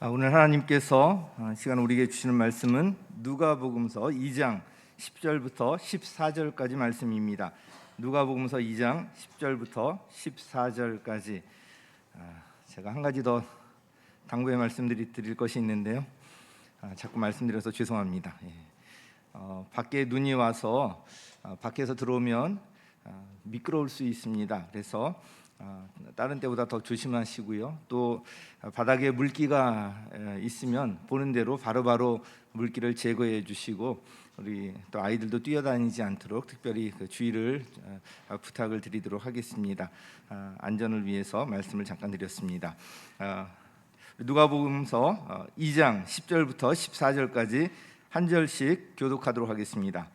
오늘 하나님께서 시간 우리에게 주시는 말씀은 누가복음서 2장 10절부터 14절까지 말씀입니다. 누가복음서 2장 10절부터 14절까지. 제가 한 가지 더 당부의 말씀드릴 것이 있는데요. 자꾸 말씀드려서 죄송합니다. 밖에 눈이 와서 밖에서 들어오면 미끄러울 수 있습니다. 그래서 다른 때보다 더 조심하시고요. 또 바닥에 물기가 있으면 보는 대로 바로바로 물기를 제거해 주시고, 우리 또 아이들도 뛰어다니지 않도록 특별히 그 주의를 부탁을 드리도록 하겠습니다. 안전을 위해서 말씀을 잠깐 드렸습니다. 누가복음서 2장 10절부터 14절까지 한 절씩 교독하도록 하겠습니다.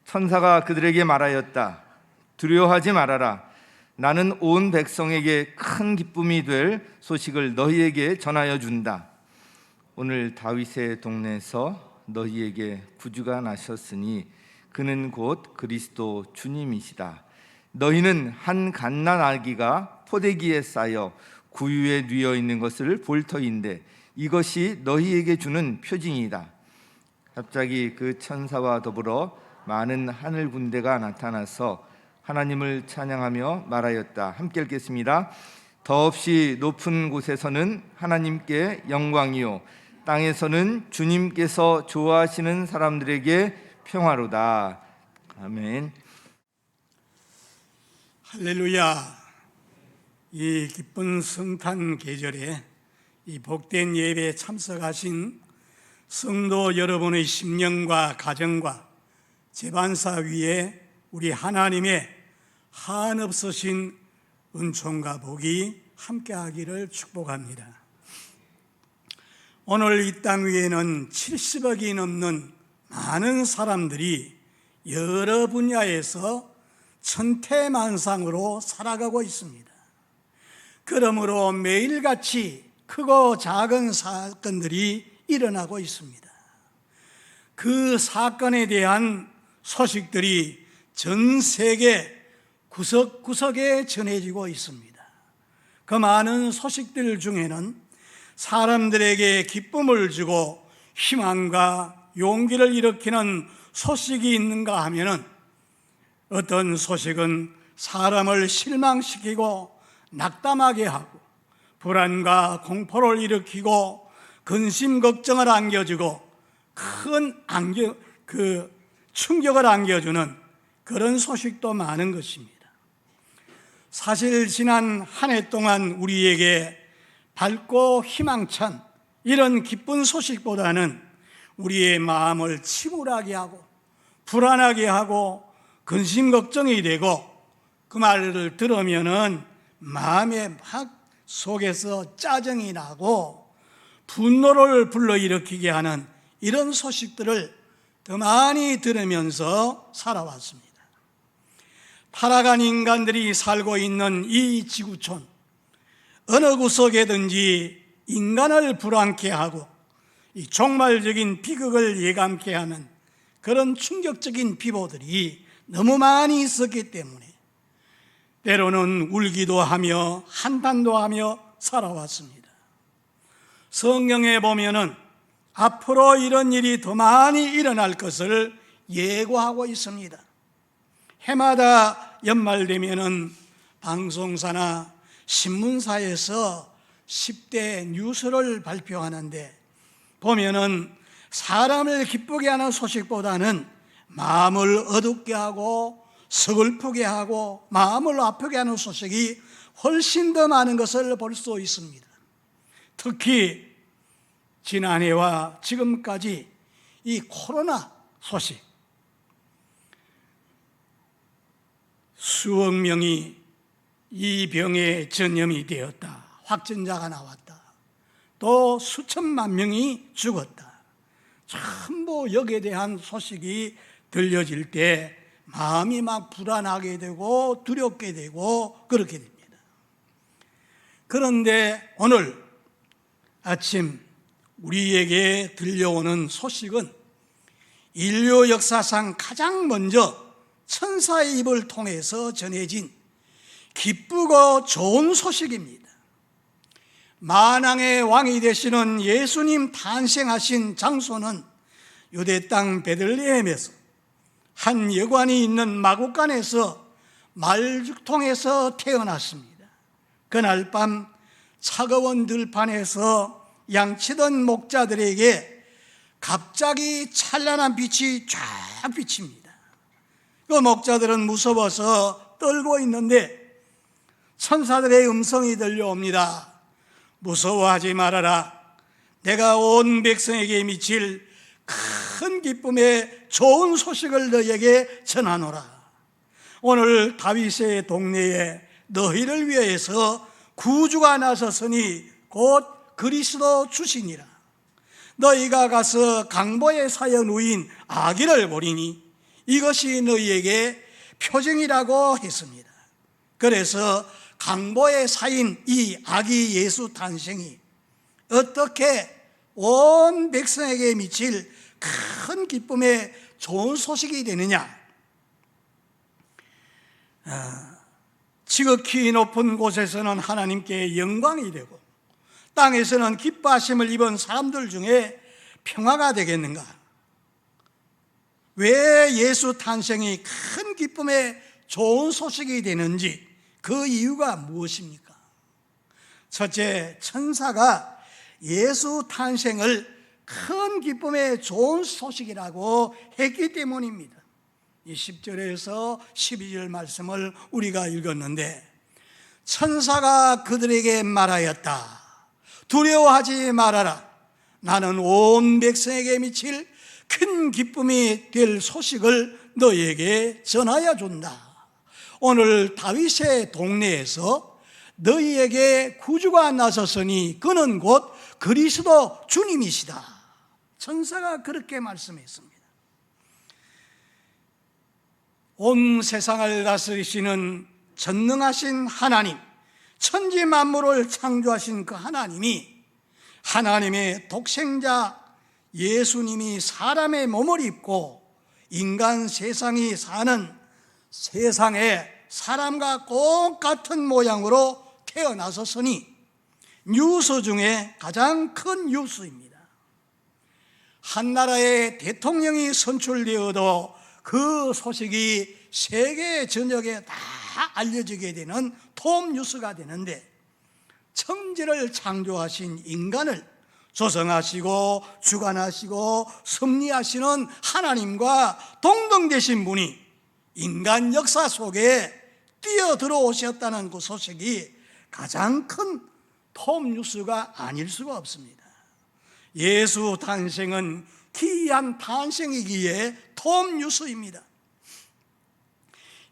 천사가 그들에게 말하였다. 두려워하지 말아라. 나는 온 백성에게 큰 기쁨이 될 소식을 너희에게 전하여 준다. 오늘 다윗의 동네에서 너희에게 구주가 나셨으니 그는 곧 그리스도 주님이시다. 너희는 한 갓난 아기가 포대기에 쌓여 구유에 뉘어 있는 것을 볼 터인데 이것이 너희에게 주는 표징이다. 갑자기 그 천사와 더불어 많은 하늘 군대가 나타나서 하나님을 찬양하며 말하였다. 함께 읽겠습니다. 더없이 높은 곳에서는 하나님께 영광이요 땅에서는 주님께서 좋아하시는 사람들에게 평화로다. 아멘. 할렐루야. 이 기쁜 성탄 계절에 이 복된 예배에 참석하신 성도 여러분의 심령과 가정과 재반사 위에 우리 하나님의 한없으신 은총과 복이 함께하기를 축복합니다. 오늘 이 땅 위에는 70억이 넘는 많은 사람들이 여러 분야에서 천태만상으로 살아가고 있습니다. 그러므로 매일같이 크고 작은 사건들이 일어나고 있습니다. 그 사건에 대한 소식들이 전 세계 구석구석에 전해지고 있습니다. 그 많은 소식들 중에는 사람들에게 기쁨을 주고 희망과 용기를 일으키는 소식이 있는가 하면은 어떤 소식은 사람을 실망시키고 낙담하게 하고 불안과 공포를 일으키고 근심 걱정을 안겨주고 큰 충격을 안겨주는 그런 소식도 많은 것입니다. 사실 지난 한 해 동안 우리에게 밝고 희망찬 이런 기쁜 소식보다는 우리의 마음을 침울하게 하고 불안하게 하고 근심 걱정이 되고 그 말을 들으면은 마음의 막 속에서 짜증이 나고 분노를 불러일으키게 하는 이런 소식들을 더 많이 들으면서 살아왔습니다. 타락한 인간들이 살고 있는 이 지구촌, 어느 구석에든지 인간을 불안케 하고 이 종말적인 비극을 예감케 하는 그런 충격적인 비보들이 너무 많이 있었기 때문에 때로는 울기도 하며 한탄도 하며 살아왔습니다. 성경에 보면은 앞으로 이런 일이 더 많이 일어날 것을 예고하고 있습니다. 해마다 연말 되면은 방송사나 신문사에서 10대 뉴스를 발표하는데 보면은 사람을 기쁘게 하는 소식보다는 마음을 어둡게 하고 서글프게 하고 마음을 아프게 하는 소식이 훨씬 더 많은 것을 볼 수 있습니다. 특히 지난해와 지금까지 이 코로나 소식, 수억 명이 이 병에 전염이 되었다, 확진자가 나왔다, 또 수천만 명이 죽었다, 전부 여기에 대한 소식이 들려질 때 마음이 막 불안하게 되고 두렵게 되고 그렇게 됩니다. 그런데 오늘 아침 우리에게 들려오는 소식은 인류 역사상 가장 먼저 천사의 입을 통해서 전해진 기쁘고 좋은 소식입니다. 만왕의 왕이 되시는 예수님 탄생하신 장소는 유대 땅 베들레헴에서 한 여관이 있는 마구간에서 말죽통에서 태어났습니다. 그날 밤 차가운 들판에서 양치던 목자들에게 갑자기 찬란한 빛이 쫙 비칩니다. 그 목자들은 무서워서 떨고 있는데 천사들의 음성이 들려옵니다. 무서워하지 말아라. 내가 온 백성에게 미칠 큰 기쁨의 좋은 소식을 너에게 전하노라. 오늘 다윗의 동네에 너희를 위해서 구주가 나섰으니 곧 그리스도 주시니라. 너희가 가서 강보에 사여 누인 아기를 보리니 이것이 너희에게 표징이라고 했습니다. 그래서 강보에 사인 이 아기 예수 탄생이 어떻게 온 백성에게 미칠 큰 기쁨의 좋은 소식이 되느냐? 지극히 높은 곳에서는 하나님께 영광이 되고 땅에서는 기뻐하심을 입은 사람들 중에 평화가 되겠는가? 왜 예수 탄생이 큰 기쁨의 좋은 소식이 되는지 그 이유가 무엇입니까? 첫째, 천사가 예수 탄생을 큰 기쁨의 좋은 소식이라고 했기 때문입니다. 이 10절에서 12절 말씀을 우리가 읽었는데 천사가 그들에게 말하였다. 두려워하지 말아라. 나는 온 백성에게 미칠 큰 기쁨이 될 소식을 너희에게 전하여 준다. 오늘 다윗의 동네에서 너희에게 구주가 나섰으니 그는 곧 그리스도 주님이시다. 천사가 그렇게 말씀했습니다. 온 세상을 다스리시는 전능하신 하나님, 천지 만물을 창조하신 그 하나님이 하나님의 독생자 예수님이 사람의 몸을 입고 인간 세상이 사는 세상에 사람과 똑같은 모양으로 태어나셨으니 뉴스 중에 가장 큰 뉴스입니다. 한 나라의 대통령이 선출되어도 그 소식이 세계 전역에 다 알려지게 되는 톱 뉴스가 되는데 천지를 창조하신 인간을 조성하시고 주관하시고 섭리하시는 하나님과 동등되신 분이 인간 역사 속에 뛰어들어오셨다는 그 소식이 가장 큰 톱 뉴스가 아닐 수가 없습니다. 예수 탄생은 기이한 탄생이기에 톱 뉴스입니다.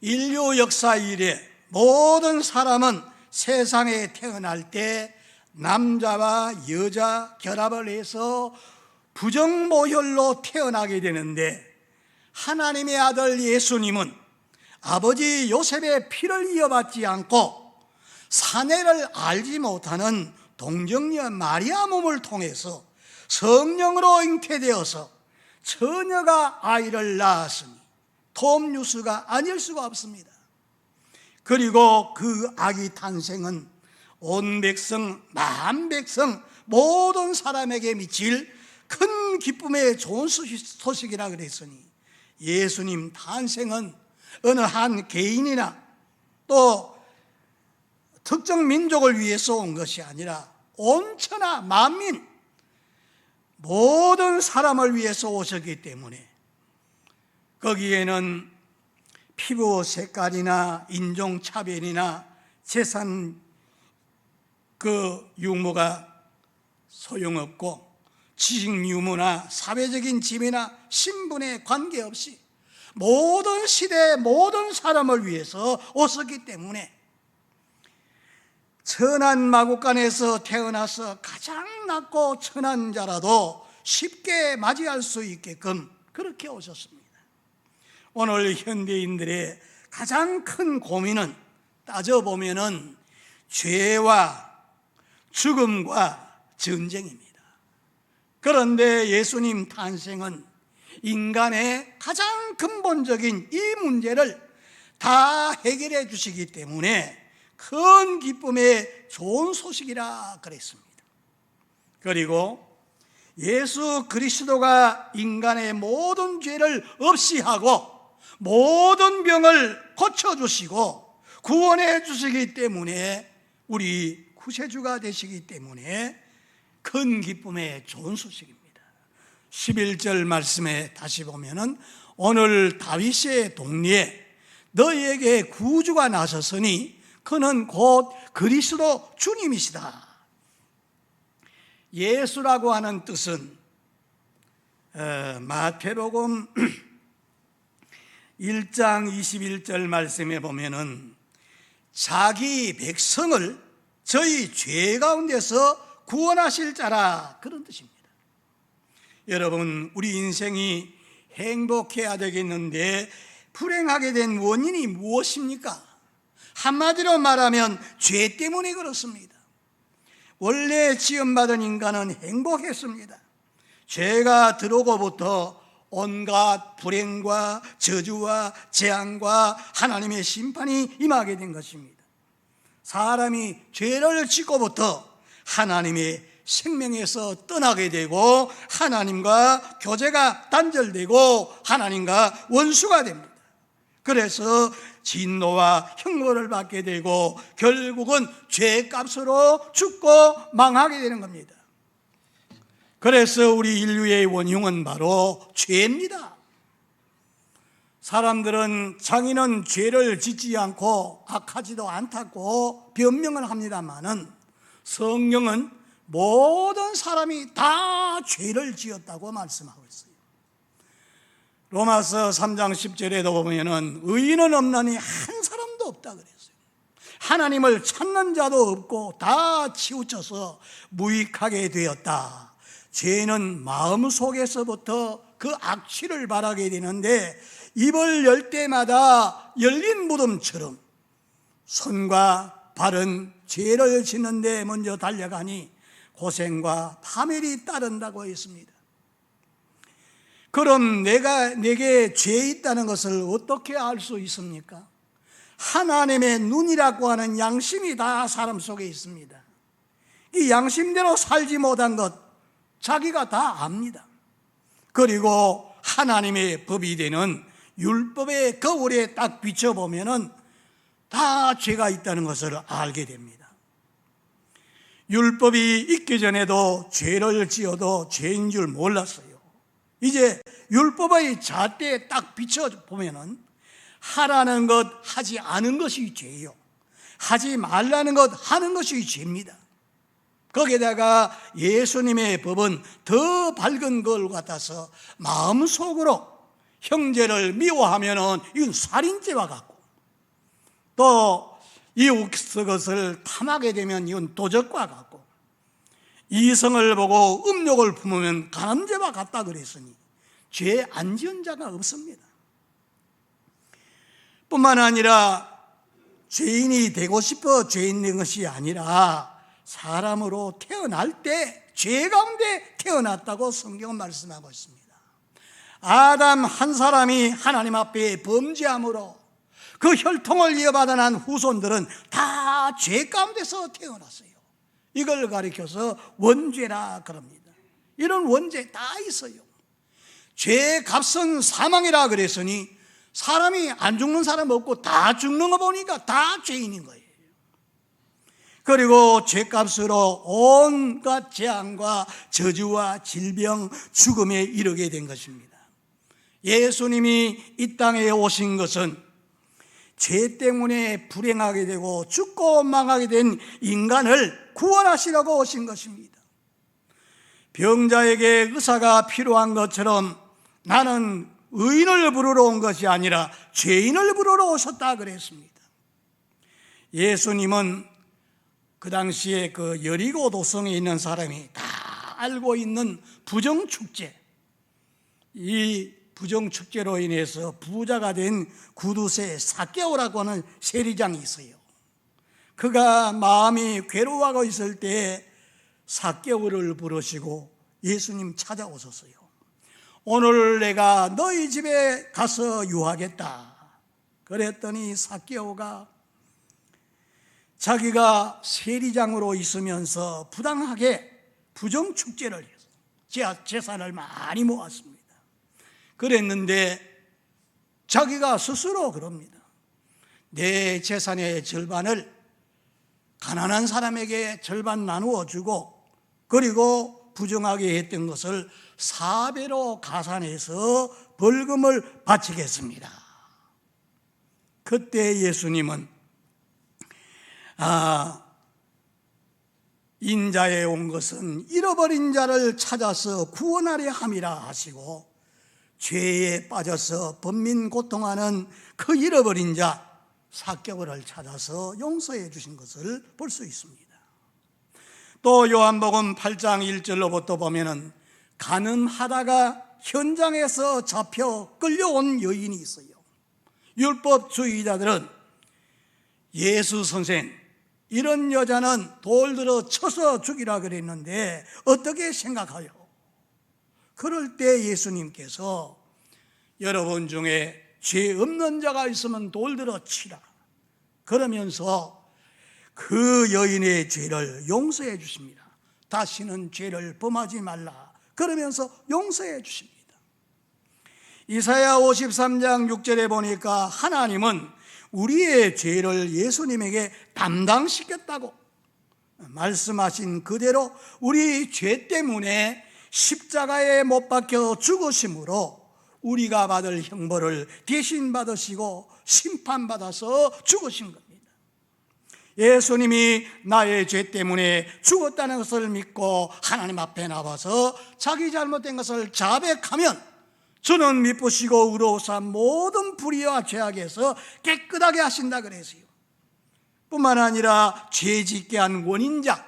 인류 역사 이래 모든 사람은 세상에 태어날 때 남자와 여자 결합을 해서 부정모혈로 태어나게 되는데 하나님의 아들 예수님은 아버지 요셉의 피를 이어받지 않고 사내를 알지 못하는 동정녀 마리아 몸을 통해서 성령으로 잉태되어서 처녀가 아이를 낳았으니 톱 뉴스가 아닐 수가 없습니다. 그리고 그 아기 탄생은 온 백성, 만 백성, 모든 사람에게 미칠 큰 기쁨의 좋은 소식이라 그랬으니 예수님 탄생은 어느 한 개인이나 또 특정 민족을 위해서 온 것이 아니라 온 천하 만민 모든 사람을 위해서 오셨기 때문에 거기에는 피부 색깔이나 인종차별이나 재산 유무가 소용없고 지식 유무나 사회적인 지위나 신분에 관계없이 모든 시대 모든 사람을 위해서 오셨기 때문에 천한 마구간에서 태어나서 가장 낮고 천한 자라도 쉽게 맞이할 수 있게끔 그렇게 오셨습니다. 오늘 현대인들의 가장 큰 고민은 따져보면은 죄와 죽음과 전쟁입니다. 그런데 예수님 탄생은 인간의 가장 근본적인 이 문제를 다 해결해 주시기 때문에 큰 기쁨의 좋은 소식이라 그랬습니다. 그리고 예수 그리스도가 인간의 모든 죄를 없이 하고 모든 병을 고쳐주시고 구원해 주시기 때문에, 우리 구세주가 되시기 때문에 큰 기쁨의 좋은 소식입니다. 11절 말씀에 다시 보면은, 오늘 다윗의 동리에 너희에게 구주가 나셨으니 그는 곧 그리스도 주님이시다. 예수라고 하는 뜻은 마태복음 1장 21절 말씀에 보면은 자기 백성을 저희 죄 가운데서 구원하실 자라, 그런 뜻입니다. 여러분, 우리 인생이 행복해야 되겠는데 불행하게 된 원인이 무엇입니까? 한마디로 말하면 죄 때문에 그렇습니다. 원래 지음받은 인간은 행복했습니다. 죄가 들어오고부터 온갖 불행과 저주와 재앙과 하나님의 심판이 임하게 된 것입니다. 사람이 죄를 짓고부터 하나님의 생명에서 떠나게 되고 하나님과 교제가 단절되고 하나님과 원수가 됩니다. 그래서 진노와 형벌을 받게 되고 결국은 죄값으로 죽고 망하게 되는 겁니다. 그래서 우리 인류의 원흉은 바로 죄입니다. 사람들은 자기는 죄를 짓지 않고 악하지도 않다고 변명을 합니다마는 성경은 모든 사람이 다 죄를 지었다고 말씀하고 있어요. 로마서 3장 10절에도 보면은 의인은 없나니 한 사람도 없다 그랬어요. 하나님을 찾는 자도 없고 다 치우쳐서 무익하게 되었다. 죄는 마음속에서부터 그 악취를 바라게 되는데 입을 열 때마다 열린 무덤처럼 손과 발은 죄를 짓는데 먼저 달려가니 고생과 파멸이 따른다고 했습니다. 그럼 내게 죄 있다는 것을 어떻게 알 수 있습니까? 하나님의 눈이라고 하는 양심이 다 사람 속에 있습니다. 이 양심대로 살지 못한 것 자기가 다 압니다. 그리고 하나님의 법이 되는 율법의 거울에 딱 비춰보면은 다 죄가 있다는 것을 알게 됩니다. 율법이 있기 전에도 죄를 지어도 죄인 줄 몰랐어요. 이제 율법의 잣대에 딱 비춰보면은 하라는 것 하지 않은 것이 죄요, 하지 말라는 것 하는 것이 죄입니다. 거기에다가 예수님의 법은 더 밝은 걸 같아서 마음속으로 형제를 미워하면은 이건 살인죄와 같고, 또 이웃 것을 탐하게 되면 이건 도적과 같고, 이성을 보고 음욕을 품으면 간음죄와 같다 그랬으니 죄 안 지은 자가 없습니다. 뿐만 아니라 죄인이 되고 싶어 죄인 된 것이 아니라 사람으로 태어날 때 죄 가운데 태어났다고 성경은 말씀하고 있습니다. 아담 한 사람이 하나님 앞에 범죄함으로 그 혈통을 이어받아 난 후손들은 다 죄 가운데서 태어났어요. 이걸 가리켜서 원죄라 그럽니다. 이런 원죄 다 있어요. 죄의 값은 사망이라 그랬으니 사람이 안 죽는 사람 없고 다 죽는 거 보니까 다 죄인인 거예요. 그리고 죄값으로 온갖 재앙과 저주와 질병, 죽음에 이르게 된 것입니다. 예수님이 이 땅에 오신 것은 죄 때문에 불행하게 되고 죽고 망하게 된 인간을 구원하시려고 오신 것입니다. 병자에게 의사가 필요한 것처럼 나는 의인을 부르러 온 것이 아니라 죄인을 부르러 오셨다 그랬습니다. 예수님은 그 당시에 그 여리고 도성에 있는 사람이 다 알고 있는 부정축제, 이 부정축제로 인해서 부자가 된 구두쇠 삭개오라고 하는 세리장이 있어요. 그가 마음이 괴로워하고 있을 때 삭개오를 부르시고 예수님 찾아오셨어요. 오늘 내가 너희 집에 가서 유하겠다 그랬더니 삭개오가 자기가 세리장으로 있으면서 부당하게 부정축제를 해서 재산을 많이 모았습니다. 그랬는데 자기가 스스로 그럽니다. 내 재산의 절반을 가난한 사람에게 절반 나누어 주고, 그리고 부정하게 했던 것을 4배로 가산해서 벌금을 바치겠습니다. 그때 예수님은 인자에 온 것은 잃어버린 자를 찾아서 구원하려 함이라 하시고, 죄에 빠져서 번민 고통하는 그 잃어버린 자 삭개오를 찾아서 용서해 주신 것을 볼 수 있습니다. 또 요한복음 8장 1절로부터 보면은 가늠하다가 현장에서 잡혀 끌려온 여인이 있어요. 율법주의자들은 예수 선생, 이런 여자는 돌 들어 쳐서 죽이라 그랬는데 어떻게 생각하요? 그럴 때 예수님께서 여러분 중에 죄 없는 자가 있으면 돌 들어 치라, 그러면서 그 여인의 죄를 용서해 주십니다. 다시는 죄를 범하지 말라, 그러면서 용서해 주십니다. 이사야 53장 6절에 보니까 하나님은 우리의 죄를 예수님에게 담당시켰다고 말씀하신 그대로 우리 죄 때문에 십자가에 못 박혀 죽으심으로 우리가 받을 형벌을 대신 받으시고 심판받아서 죽으신 겁니다. 예수님이 나의 죄 때문에 죽었다는 것을 믿고 하나님 앞에 나와서 자기 잘못된 것을 자백하면 저는 미쁘시고 의로우사 모든 불의와 죄악에서 깨끗하게 하신다 그랬어요. 뿐만 아니라 죄 짓게 한 원인자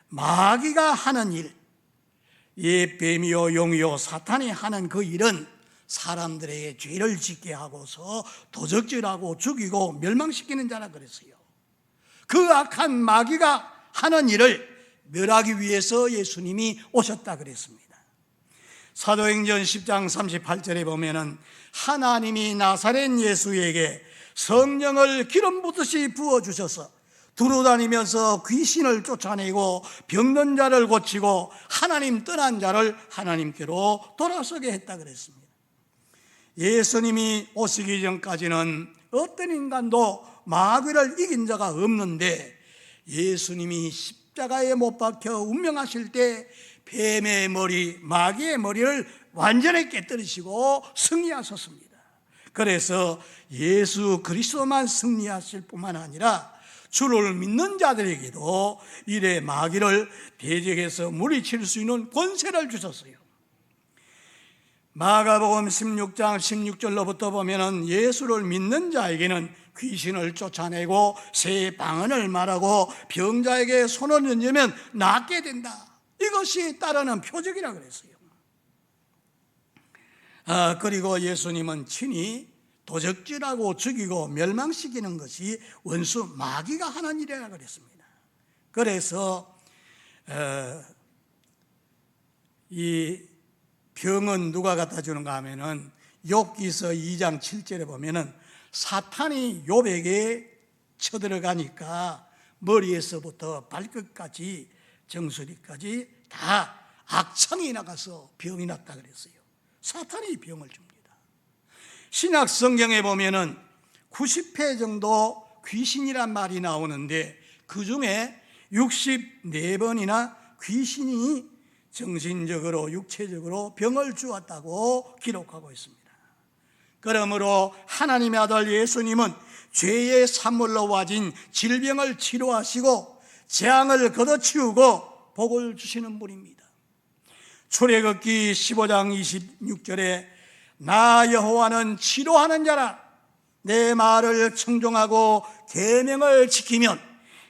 마귀가 하는 일, 뱀이요 용이요 사탄이 하는 그 일은 사람들에게 죄를 짓게 하고서 도적질하고 죽이고 멸망시키는 자라 그랬어요. 그 악한 마귀가 하는 일을 멸하기 위해서 예수님이 오셨다 그랬습니다. 사도행전 10장 38절에 보면은 하나님이 나사렛 예수에게 성령을 기름 붓듯이 부어주셔서 두루다니면서 귀신을 쫓아내고 병든 자를 고치고 하나님 떠난 자를 하나님께로 돌아서게 했다 그랬습니다. 예수님이 오시기 전까지는 어떤 인간도 마귀를 이긴 자가 없는데 예수님이 십자가에 못 박혀 운명하실 때 뱀의 머리, 마귀의 머리를 완전히 깨뜨리시고 승리하셨습니다. 그래서 예수 그리스도만 승리하실 뿐만 아니라 주를 믿는 자들에게도 이래 마귀를 대적해서 물리칠 수 있는 권세를 주셨어요. 마가복음 16장 16절로부터 보면은 예수를 믿는 자에게는 귀신을 쫓아내고 새 방언을 말하고 병자에게 손을 얹으면 낫게 된다, 이것이 따르는 표적이라 그랬어요. 그리고 예수님은 친히 도적질하고 죽이고 멸망시키는 것이 원수 마귀가 하는 일이라 그랬습니다. 그래서 이 병은 누가 갖다 주는가 하면은 욥기서 2장 7절에 보면은 사탄이 욥에게 쳐들어가니까 머리에서부터 발끝까지 정수리까지 다 악창이 나가서 병이 났다 그랬어요. 사탄이 병을 줍니다. 신약 성경에 보면은 90회 정도 귀신이란 말이 나오는데 그 중에 64번이나 귀신이 정신적으로 육체적으로 병을 주었다고 기록하고 있습니다. 그러므로 하나님의 아들 예수님은 죄의 산물로 와진 질병을 치료하시고 재앙을 걷어치우고 복을 주시는 분입니다. 출애굽기 15장 26절에 나 여호와는 치료하는 자라, 내 말을 청종하고 계명을 지키면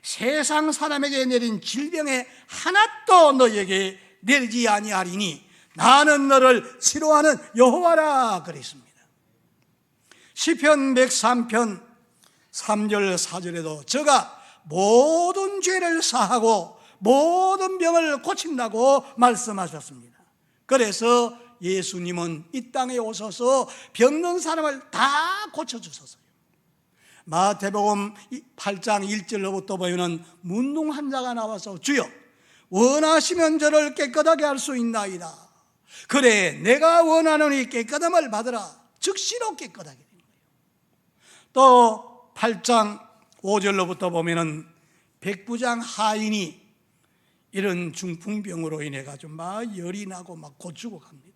세상 사람에게 내린 질병에 하나도 너에게 내리지 아니하리니 나는 너를 치료하는 여호와라 그랬습니다. 시편 103편 3절 4절에도 저가 모든 죄를 사하고 모든 병을 고친다고 말씀하셨습니다. 그래서 예수님은 이 땅에 오셔서 병든 사람을 다 고쳐주셨어요. 마태복음 8장 1절로부터 보면은 문둥 환자가 나와서 주여 원하시면 저를 깨끗하게 할 수 있나이다. 그래 내가 원하노니 깨끗함을 받으라. 즉시로 깨끗하게 되는 거예요. 또 8장 5절로부터 보면은 백부장 하인이 이런 중풍병으로 인해 가지고 막 열이 나고 막 곧 죽어갑니다.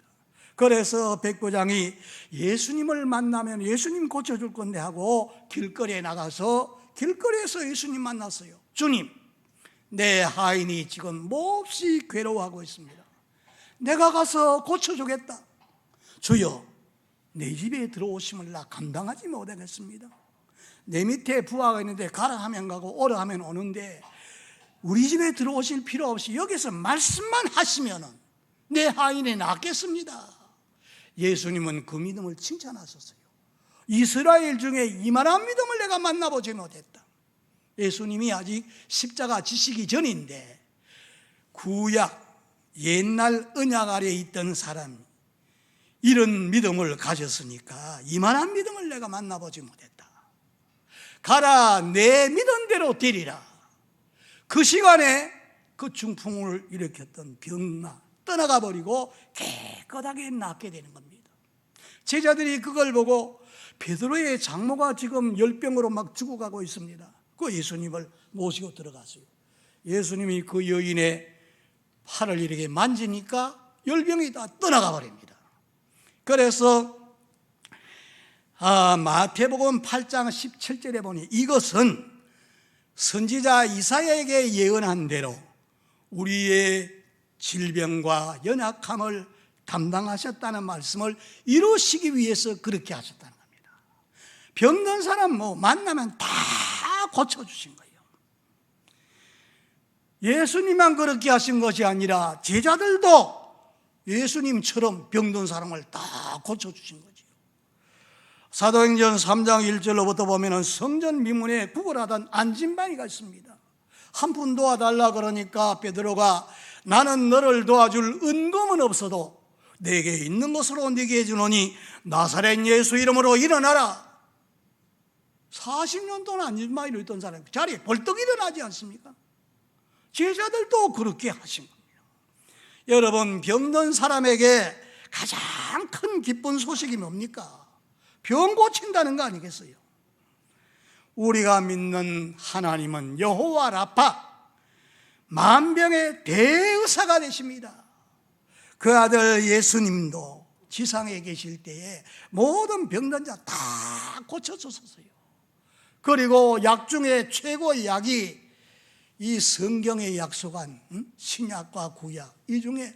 그래서 백부장이 예수님을 만나면 예수님 고쳐줄 건데 하고 길거리에 나가서 길거리에서 예수님 만났어요. 주님, 내 하인이 지금 몹시 괴로워하고 있습니다. 내가 가서 고쳐주겠다. 주여, 내 집에 들어오심을 나 감당하지 못하겠습니다. 내 밑에 부하가 있는데 가라 하면 가고 오라 하면 오는데 우리 집에 들어오실 필요 없이 여기서 말씀만 하시면 내 하인이 낫겠습니다. 예수님은 그 믿음을 칭찬하셨어요. 이스라엘 중에 이만한 믿음을 내가 만나보지 못했다. 예수님이 아직 십자가 지시기 전인데 구약 옛날 언약 아래에 있던 사람이 이런 믿음을 가졌으니까 이만한 믿음을 내가 만나보지 못했다. 가라 내 믿음대로 되리라. 그 시간에 그 중풍을 일으켰던 병나 떠나가 버리고 깨끗하게 낫게 되는 겁니다. 제자들이 그걸 보고 베드로의 장모가 지금 열병으로 막 죽어가고 있습니다. 그 예수님을 모시고 들어갔어요. 예수님이 그 여인의 팔을 이렇게 만지니까 열병이 다 떠나가 버립니다. 그래서 마태복음 8장 17절에 보니 이것은 선지자 이사야에게 예언한 대로 우리의 질병과 연약함을 담당하셨다는 말씀을 이루시기 위해서 그렇게 하셨다는 겁니다. 병든 사람 만나면 다 고쳐주신 거예요. 예수님만 그렇게 하신 것이 아니라 제자들도 예수님처럼 병든 사람을 다 고쳐주신 거죠. 사도행전 3장 1절로부터 보면 성전 미문에 구걸하던 안진뱅이가 있습니다. 한 푼 도와달라 그러니까 베드로가 나는 너를 도와줄 은금은 없어도 내게 있는 것으로 네게 주노니 나사렛 예수 이름으로 일어나라. 40년 동안 안진뱅이로 있던 사람이 자리에 벌떡 일어나지 않습니까? 제자들도 그렇게 하신 겁니다. 여러분, 병든 사람에게 가장 큰 기쁜 소식이 뭡니까? 병 고친다는 거 아니겠어요? 우리가 믿는 하나님은 여호와 라파, 만병의 대의사가 되십니다. 그 아들 예수님도 지상에 계실 때에 모든 병든 자 다 고쳐주셨어요. 그리고 약 중에 최고의 약이 이 성경에 약속한 신약과 구약 이 중에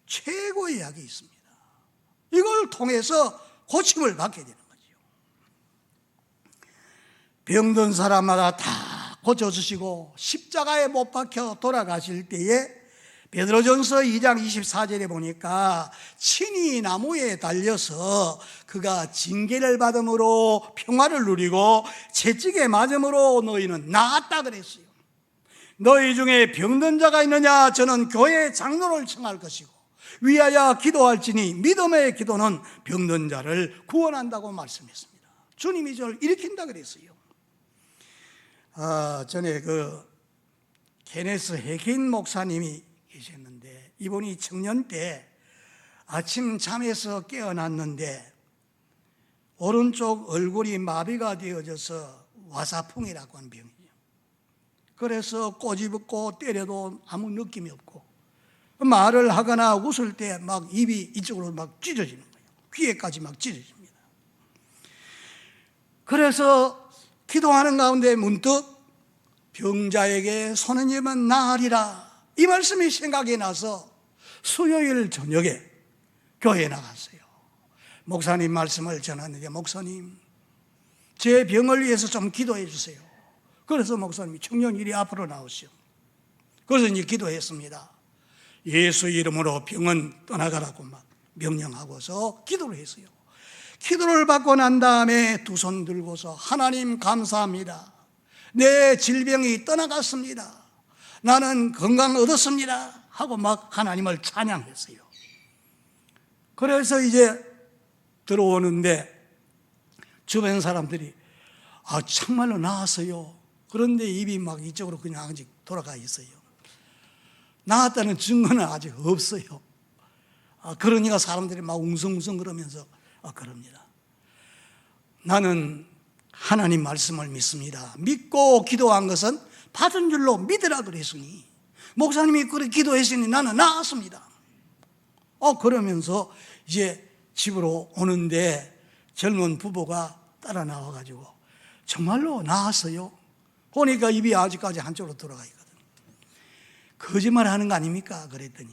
최고의 약이 있습니다. 이걸 통해서 고침을 받게 되는 거죠. 병든 사람마다 다 고쳐주시고 십자가에 못 박혀 돌아가실 때에 베드로전서 2장 24절에 보니까 친히 나무에 달려서 그가 징계를 받음으로 평화를 누리고 채찍에 맞음으로 너희는 나았다 그랬어요. 너희 중에 병든 자가 있느냐? 저는 교회 장로를 청할 것이고 위하여 기도할지니 믿음의 기도는 병든 자를 구원한다고 말씀했습니다. 주님이 저를 일으킨다 그랬어요. 전에 케네스 해긴 목사님이 계셨는데 이분이 청년 때 아침 잠에서 깨어났는데 오른쪽 얼굴이 마비가 되어져서 와사풍이라고 하는 병이에요. 그래서 꼬집고 때려도 아무 느낌이 없고 말을 하거나 웃을 때 막 입이 이쪽으로 막 찢어지는 거예요. 귀에까지 막 찢어집니다. 그래서 기도하는 가운데 문득 병자에게 손은 입은 나으리라 이 말씀이 생각이 나서 수요일 저녁에 교회에 나갔어요. 목사님 말씀을 전하는데 목사님 제 병을 위해서 좀 기도해 주세요. 그래서 목사님이 청년 이리 앞으로 나오시오. 그래서 이제 기도했습니다. 예수 이름으로 병은 떠나가라고 막 명령하고서 기도를 했어요. 기도를 받고 난 다음에 두 손 들고서 하나님 감사합니다. 내 질병이 떠나갔습니다. 나는 건강 얻었습니다. 하고 막 하나님을 찬양했어요. 그래서 이제 들어오는데 주변 사람들이 정말로 나았어요. 그런데 입이 막 이쪽으로 그냥 아직 돌아가 있어요. 나았다는 증거는 아직 없어요. 그러니까 사람들이 막 웅성웅성 그러면서 그럽니다. 나는 하나님 말씀을 믿습니다. 믿고 기도한 것은 받은 줄로 믿으라 그랬으니, 목사님이 그렇게 기도했으니 나는 나았습니다. 그러면서 이제 집으로 오는데 젊은 부부가 따라 나와가지고 정말로 나았어요. 보니까 입이 아직까지 한쪽으로 돌아가 있거든. 거짓말 하는 거 아닙니까? 그랬더니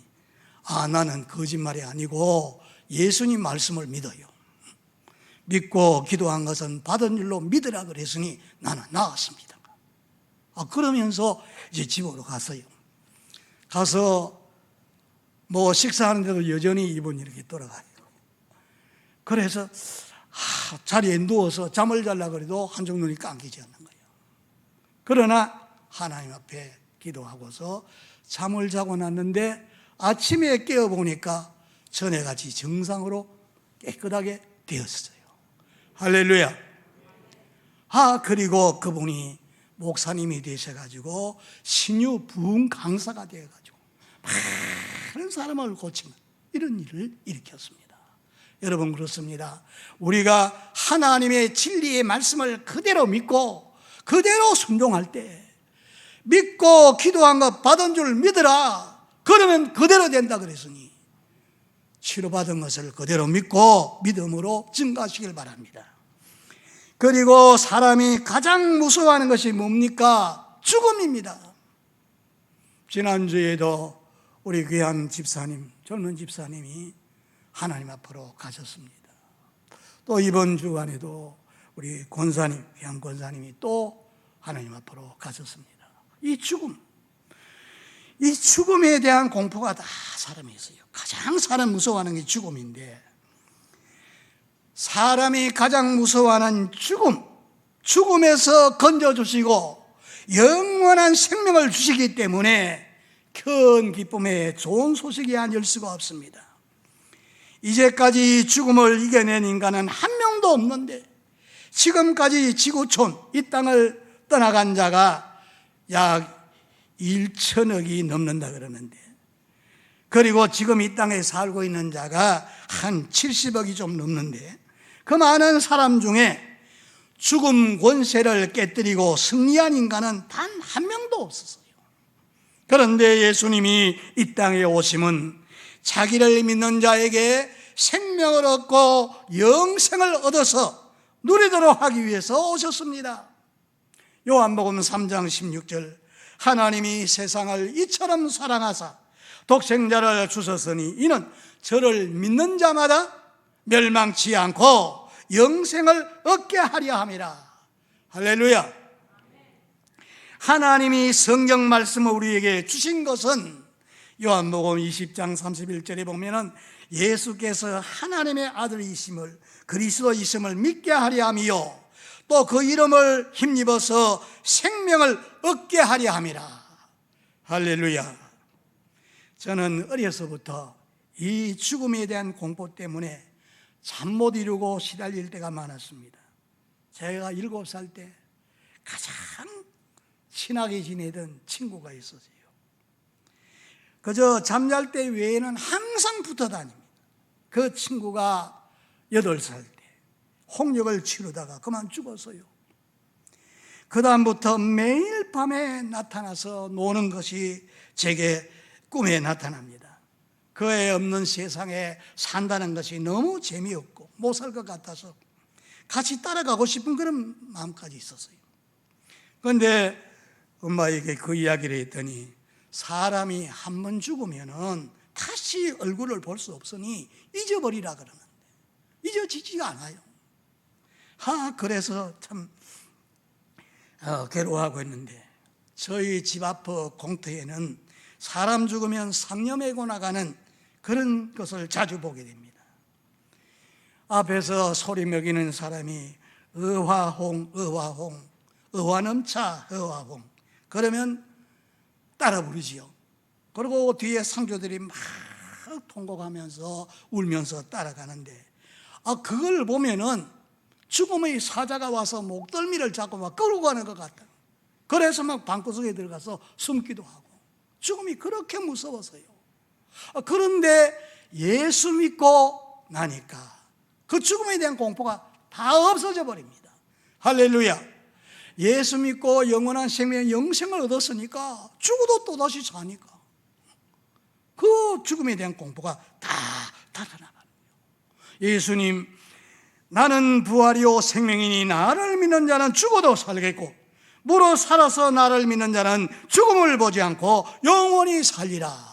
나는 거짓말이 아니고 예수님 말씀을 믿어요. 믿고 기도한 것은 받은 줄로 믿으라 그랬으니 나는 나았습니다. 그러면서 이제 집으로 갔어요. 가서 뭐 식사하는데도 여전히 입은 이렇게 돌아가요. 그래서 자리에 누워서 잠을 자려고 해도 한쪽 눈이 감기지 않는 거예요. 그러나 하나님 앞에 기도하고서 잠을 자고 났는데 아침에 깨어보니까 전에같이 정상으로 깨끗하게 되었어요. 할렐루야. 그리고 그분이 목사님이 되셔가지고 신유 부흥 강사가 되어가지고 많은 사람을 고치는 이런 일을 일으켰습니다. 여러분, 그렇습니다. 우리가 하나님의 진리의 말씀을 그대로 믿고 그대로 순종할 때, 믿고 기도한 것 받은 줄 믿으라 그러면 그대로 된다 그랬으니, 치료받은 것을 그대로 믿고 믿음으로 증가하시길 바랍니다. 그리고 사람이 가장 무서워하는 것이 뭡니까? 죽음입니다. 지난주에도 우리 귀한 집사님, 젊은 집사님이 하나님 앞으로 가셨습니다. 또 이번 주간에도 우리 권사님, 귀한 권사님이 또 하나님 앞으로 가셨습니다. 이 죽음에 대한 공포가 다 사람이 있어요. 가장 사람 무서워하는 게 죽음인데, 사람이 가장 무서워하는 죽음에서 건져주시고 영원한 생명을 주시기 때문에 큰 기쁨에 좋은 소식이 아닐 수가 없습니다. 이제까지 죽음을 이겨낸 인간은 한 명도 없는데, 지금까지 지구촌 이 땅을 떠나간 자가 약 1천억이 넘는다 그러는데, 그리고 지금 이 땅에 살고 있는 자가 한 70억이 좀 넘는데, 그 많은 사람 중에 죽음 권세를 깨뜨리고 승리한 인간은 단 한 명도 없었어요. 그런데 예수님이 이 땅에 오심은 자기를 믿는 자에게 생명을 얻고 영생을 얻어서 누리도록 하기 위해서 오셨습니다. 요한복음 3장 16절, 하나님이 세상을 이처럼 사랑하사 독생자를 주셨으니 이는 저를 믿는 자마다 멸망치 않고 영생을 얻게 하려 함이라. 할렐루야. 하나님이 성경 말씀을 우리에게 주신 것은 요한복음 20장 31절에 보면은 예수께서 하나님의 아들이심을, 그리스도이심을 믿게 하려 함이요 또 그 이름을 힘입어서 생명을 얻게 하려 함이라. 할렐루야. 저는 어려서부터 이 죽음에 대한 공포 때문에 잠 못 이루고 시달릴 때가 많았습니다. 제가 7살 때 가장 친하게 지내던 친구가 있었어요. 그저 잠잘 때 외에는 항상 붙어 다닙니다. 그 친구가 8살 때 홍역을 치르다가 그만 죽었어요. 그 다음부터 매일 밤에 나타나서 노는 것이 제게 꿈에 나타납니다. 그 애 없는 세상에 산다는 것이 너무 재미없고 못 살 것 같아서 같이 따라가고 싶은 그런 마음까지 있었어요. 그런데 엄마에게 그 이야기를 했더니, 사람이 한 번 죽으면은 다시 얼굴을 볼 수 없으니 잊어버리라 그러는데 잊어지지가 않아요. 그래서 참 괴로워하고 있는데, 저희 집 앞 공터에는 사람 죽으면 상념해고 나가는 그런 것을 자주 보게 됩니다. 앞에서 소리 먹이는 사람이 의화홍, 의화홍, 의화넘차, 의화홍 그러면 따라 부르지요. 그리고 뒤에 상조들이 막 통곡하면서 울면서 따라가는데, 그걸 보면은 죽음의 사자가 와서 목덜미를 잡고 막 끌고 가는 것 같다. 그래서 막 방구석에 들어가서 숨기도 하고 죽음이 그렇게 무서웠어요. 그런데 예수 믿고 나니까 그 죽음에 대한 공포가 다 없어져 버립니다. 할렐루야. 예수 믿고 영원한 생명, 영생을 얻었으니까 죽어도 또다시 사니까 그 죽음에 대한 공포가 다 달아나가는 거예요. 예수님, 나는 부활이요 생명이니 나를 믿는 자는 죽어도 살겠고 무릇 살아서 나를 믿는 자는 죽음을 보지 않고 영원히 살리라.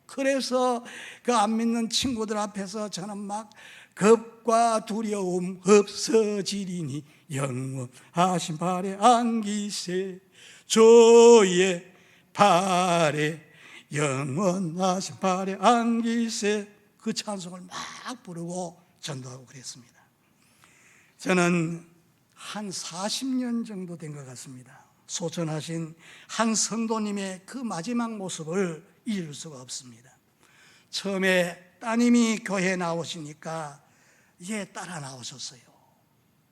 그래서 그 안 믿는 친구들 앞에서 저는 막 겁과 두려움 없어지리니 영원하신 발에 안기세 주의 발에 영원하신 발에 안기세 그 찬송을 막 부르고 전도하고 그랬습니다. 저는 한 40년 정도 된 것 같습니다. 소천하신 한 성도님의 그 마지막 모습을 잊을 수가 없습니다. 처음에 따님이 교회에 나오시니까 이제 따라 나오셨어요.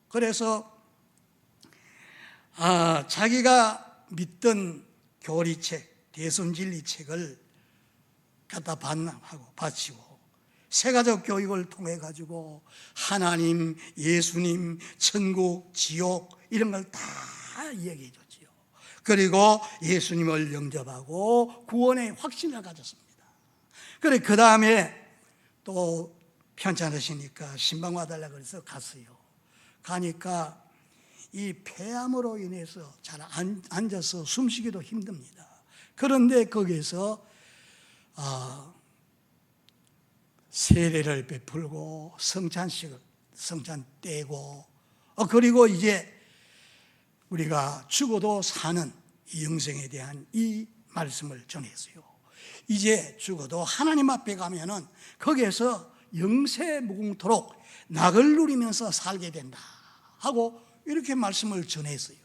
그래서 자기가 믿던 교리책, 대순진리책을 갖다 반납하고 바치고 세가족 교육을 통해 가지고 하나님, 예수님, 천국, 지옥 이런 걸 다 이야기해 줬지요. 그리고 예수님을 영접하고 구원의 확신을 가졌습니다. 그래 그 다음에 또 편찮으시니까 신방 와달라고 그래서 갔어요. 가니까 이 폐암으로 인해서 잘 앉아서 숨쉬기도 힘듭니다. 그런데 거기에서 세례를 베풀고 성찬 떼고 그리고 이제 우리가 죽어도 사는 이 영생에 대한 이 말씀을 전했어요. 이제 죽어도 하나님 앞에 가면은 거기에서 영세 무궁토록 낙을 누리면서 살게 된다 하고 이렇게 말씀을 전했어요.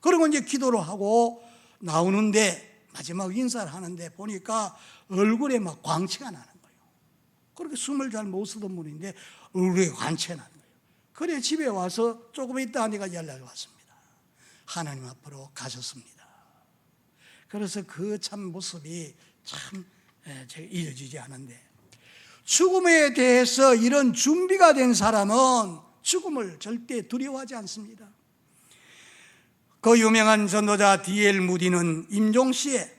그리고 이제 기도를 하고 나오는데 마지막 인사를 하는데 보니까 얼굴에 막 광채가 나는 거예요. 그렇게 숨을 잘 못 쓰던 분인데 얼굴에 광채가 나는 거예요. 그래 집에 와서 조금 있다 하니까 연락이 왔습니다. 하나님 앞으로 가셨습니다. 그래서 그 참 모습이 참 제가 잊어지지 않은데 죽음에 대해서 이런 준비가 된 사람은 죽음을 절대 두려워하지 않습니다. 그 유명한 전도자 D.L. 무디는 임종시에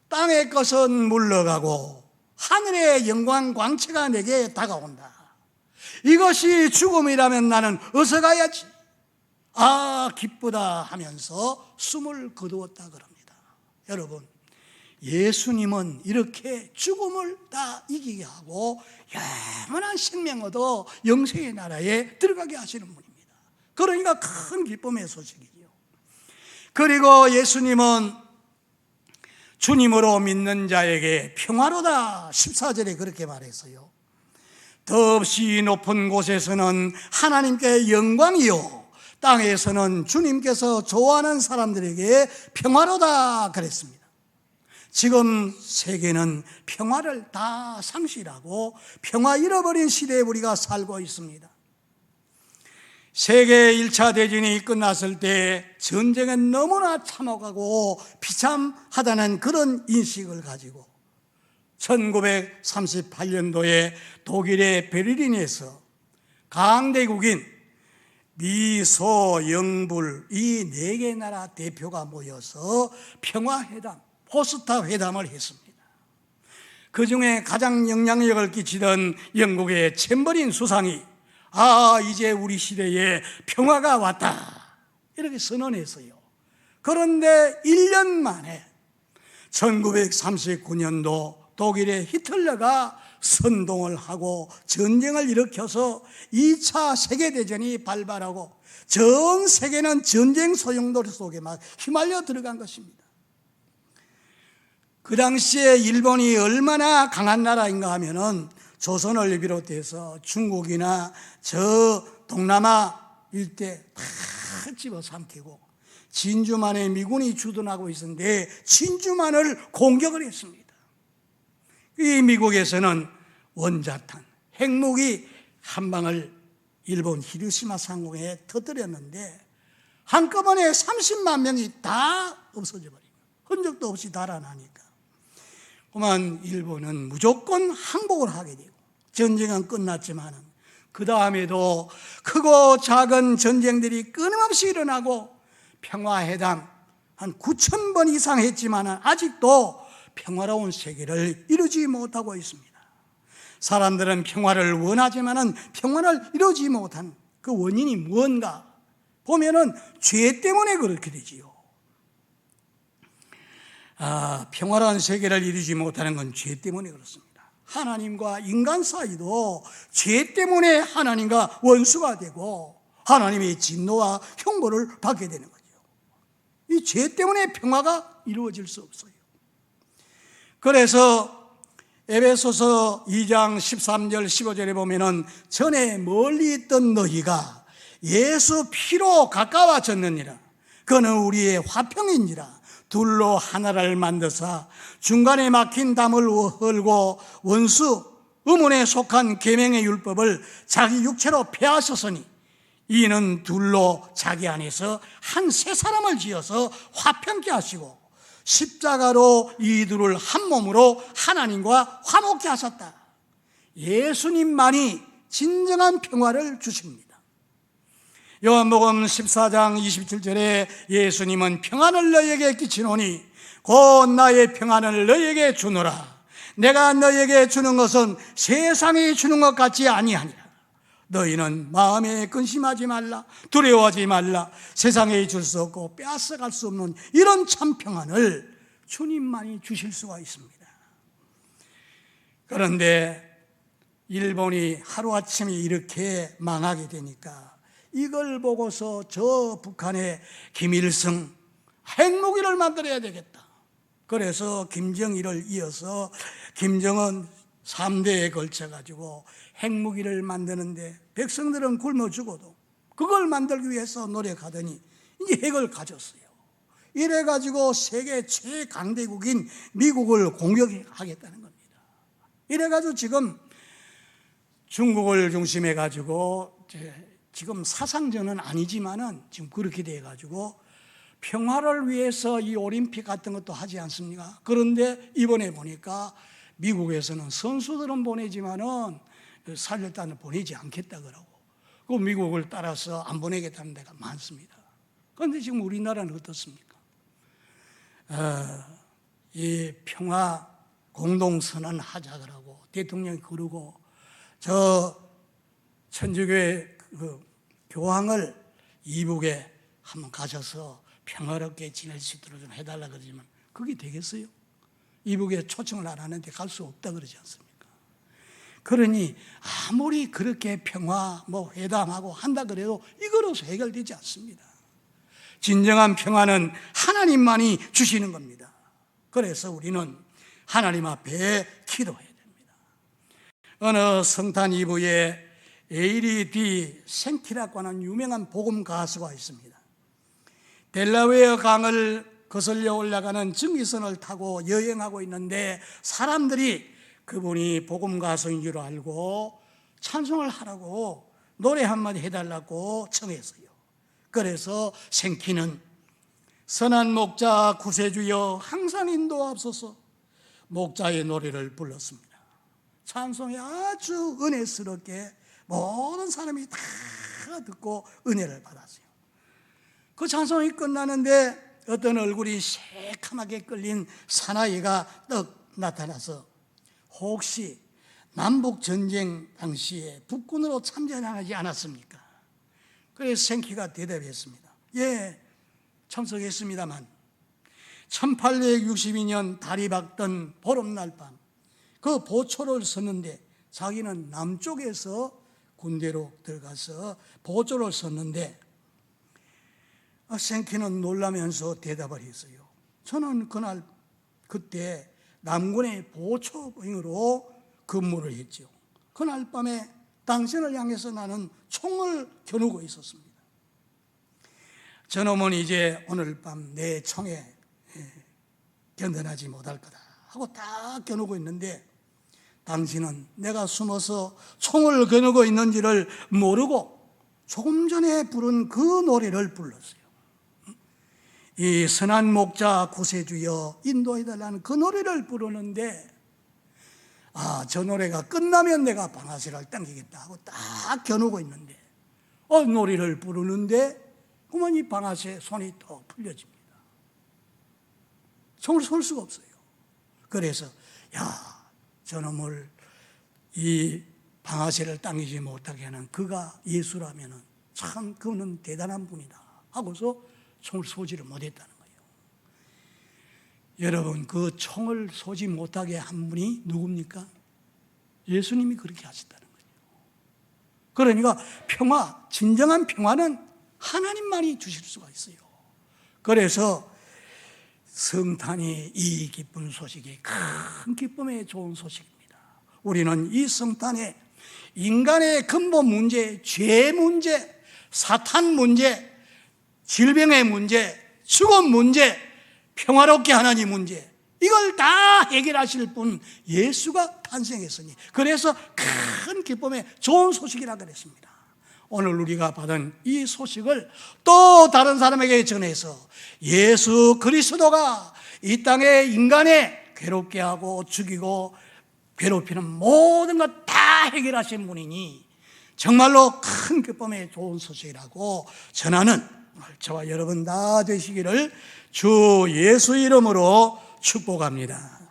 땅의 것은 물러가고 하늘의 영광 광채가 내게 다가온다. 이것이 죽음이라면 나는 어서 가야지. 기쁘다 하면서 숨을 거두었다 그럽니다. 여러분, 예수님은 이렇게 죽음을 다 이기게 하고 영원한 생명 얻어 영생의 나라에 들어가게 하시는 분입니다. 그러니까 큰 기쁨의 소식이지요. 그리고 예수님은 주님으로 믿는 자에게 평화로다 14절에 그렇게 말했어요. 더없이 높은 곳에서는 하나님께 영광이요 땅에서는 주님께서 좋아하는 사람들에게 평화로다 그랬습니다. 지금 세계는 평화를 다 상실하고 평화 잃어버린 시대에 우리가 살고 있습니다. 세계 1차 대전이 끝났을 때 전쟁은 너무나 참혹하고 비참하다는 그런 인식을 가지고 1938년도에 독일의 베를린에서 강대국인 미, 소, 영불 이 4개 나라 대표가 모여서 평화회담, 포스타 회담을 했습니다. 그 중에 가장 영향력을 끼치던 영국의 챔버린 수상이 이제 우리 시대에 평화가 왔다 이렇게 선언했어요. 그런데 1년 만에 1939년도 독일의 히틀러가 선동을 하고 전쟁을 일으켜서 2차 세계대전이 발발하고 전 세계는 전쟁 소용돌이 속에 막 휘말려 들어간 것입니다. 그 당시에 일본이 얼마나 강한 나라인가 하면은 조선을 비롯해서 중국이나 저 동남아 일대 다 집어삼키고 진주만에 미군이 주둔하고 있었는데 진주만을 공격을 했습니다. 이 미국에서는 원자탄, 핵무기 한 방을 일본 히로시마 상공에 터뜨렸는데 한꺼번에 30만 명이 다 없어져 버린 거예요. 흔적도 없이 달아나니까. 그만 일본은 무조건 항복을 하게 되고 전쟁은 끝났지만 그 다음에도 크고 작은 전쟁들이 끊임없이 일어나고 평화회담 한 9,000번 이상 했지만 아직도 평화로운 세계를 이루지 못하고 있습니다. 사람들은 평화를 원하지만 평화를 이루지 못한 그 원인이 무언가 보면은 죄 때문에 그렇게 되지요. 평화로운 세계를 이루지 못하는 건 죄 때문에 그렇습니다. 하나님과 인간 사이도 죄 때문에 하나님과 원수가 되고 하나님의 진노와 형벌을 받게 되는 거죠. 이 죄 때문에 평화가 이루어질 수 없어요. 그래서 에베소서 2장 13절 15절에 보면은 전에 멀리 있던 너희가 예수 피로 가까워졌느니라. 그는 우리의 화평인지라. 둘로 하나를 만드사 중간에 막힌 담을 헐고 원수 음운에 속한 계명의 율법을 자기 육체로 폐하셨으니 이는 둘로 자기 안에서 한 새 사람을 지어서 화평케 하시고 십자가로 이 둘을 한 몸으로 하나님과 화목케 하셨다. 예수님만이 진정한 평화를 주십니다. 요한복음 14장 27절에 예수님은 평안을 너희에게 끼치노니 곧 나의 평안을 너희에게 주노라. 내가 너희에게 주는 것은 세상이 주는 것 같지 아니하니라. 너희는 마음에 근심하지 말라, 두려워하지 말라. 세상에 줄 수 없고 빼앗아갈 수 없는 이런 참 평안을 주님만이 주실 수가 있습니다. 그런데 일본이 하루아침에 이렇게 망하게 되니까 이걸 보고서 저 북한의 김일성 핵무기를 만들어야 되겠다. 그래서 김정일을 이어서 김정은 3대에 걸쳐가지고 핵무기를 만드는데 백성들은 굶어 죽어도 그걸 만들기 위해서 노력하더니 이제 핵을 가졌어요. 이래가지고 세계 최강대국인 미국을 공격하겠다는 겁니다. 이래가지고 지금 중국을 중심해가지고 지금 사상전은 아니지만은 지금 그렇게 돼가지고 평화를 위해서 이 올림픽 같은 것도 하지 않습니까? 그런데 이번에 보니까 미국에서는 선수들은 보내지만은 살렸다는 보내지 않겠다 그러고 그 미국을 따라서 안 보내겠다는 데가 많습니다. 그런데 지금 우리나라는 어떻습니까? 이 평화 공동선언 하자 그러고 대통령이 그러고 저 천주교회 그 교황을 이북에 한번 가셔서 평화롭게 지낼 수 있도록 좀 해달라 그러지만 그게 되겠어요? 이북에 초청을 안 하는데 갈 수 없다 그러지 않습니까? 그러니 아무리 그렇게 평화 회담하고 한다 그래도 이거로서 해결되지 않습니다. 진정한 평화는 하나님만이 주시는 겁니다. 그래서 우리는 하나님 앞에 기도해야 됩니다. 어느 성탄 이브에 에이리 디 생키라고 하는 유명한 복음 가수가 있습니다. 델라웨어 강을 거슬려 올라가는 증기선을 타고 여행하고 있는데 사람들이 그분이 복음 가수인 줄 알고 찬송을 하라고 노래 한마디 해달라고 청했어요. 그래서 생키는 선한 목자 구세주여 항상 인도하옵소서 목자의 노래를 불렀습니다. 찬송이 아주 은혜스럽게 모든 사람이 다 듣고 은혜를 받았어요. 그 찬송이 끝나는데 어떤 얼굴이 새카맣게 끌린 사나이가 떡 나타나서 혹시 남북전쟁 당시에 북군으로 참전하지 않았습니까? 그래서 생키가 대답했습니다. 예, 참석했습니다만 1862년 달이 밝던 보름날 밤 그 보초를 섰는데 자기는 남쪽에서 군대로 들어가서 보초를 섰는데 생키는 놀라면서 대답을 했어요. 저는 그때 남군의 보초병으로 근무를 했죠. 그날 밤에 당신을 향해서 나는 총을 겨누고 있었습니다. 저놈은 이제 오늘 밤 내 총에 견뎌나지 못할 거다 하고 딱 겨누고 있는데 당신은 내가 숨어서 총을 겨누고 있는지를 모르고 조금 전에 부른 그 노래를 불렀어요. 이 선한 목자 구세주여 인도해달라는 그 노래를 부르는데, 저 노래가 끝나면 내가 방아쇠를 당기겠다 하고 딱 겨누고 있는데, 노래를 부르는데 그만 이 방아쇠 손이 또 풀려집니다. 총을 쏠 수가 없어요. 그래서 저놈을 이 방아쇠를 당기지 못하게 하는 그가 예수라면은 참 그는 대단한 분이다 하고서 총을 쏘지를 못했다는 거예요. 여러분, 그 총을 쏘지 못하게 한 분이 누굽니까? 예수님이 그렇게 하셨다는 거예요. 그러니까 평화, 진정한 평화는 하나님만이 주실 수가 있어요. 그래서 성탄이 이 기쁜 소식이 큰 기쁨의 좋은 소식입니다. 우리는 이 성탄에 인간의 근본 문제, 죄 문제, 사탄 문제, 질병의 문제, 죽음 문제, 평화롭게 하는 이 문제, 이걸 다 해결하실 분 예수가 탄생했으니, 그래서 큰 기쁨의 좋은 소식이라 그랬습니다. 오늘 우리가 받은 이 소식을 또 다른 사람에게 전해서 예수 그리스도가 이 땅에 인간에 괴롭게 하고 죽이고 괴롭히는 모든 것 다 해결하신 분이니 정말로 큰 기쁨의 좋은 소식이라고 전하는 오늘 저와 여러분 다 되시기를 주 예수 이름으로 축복합니다.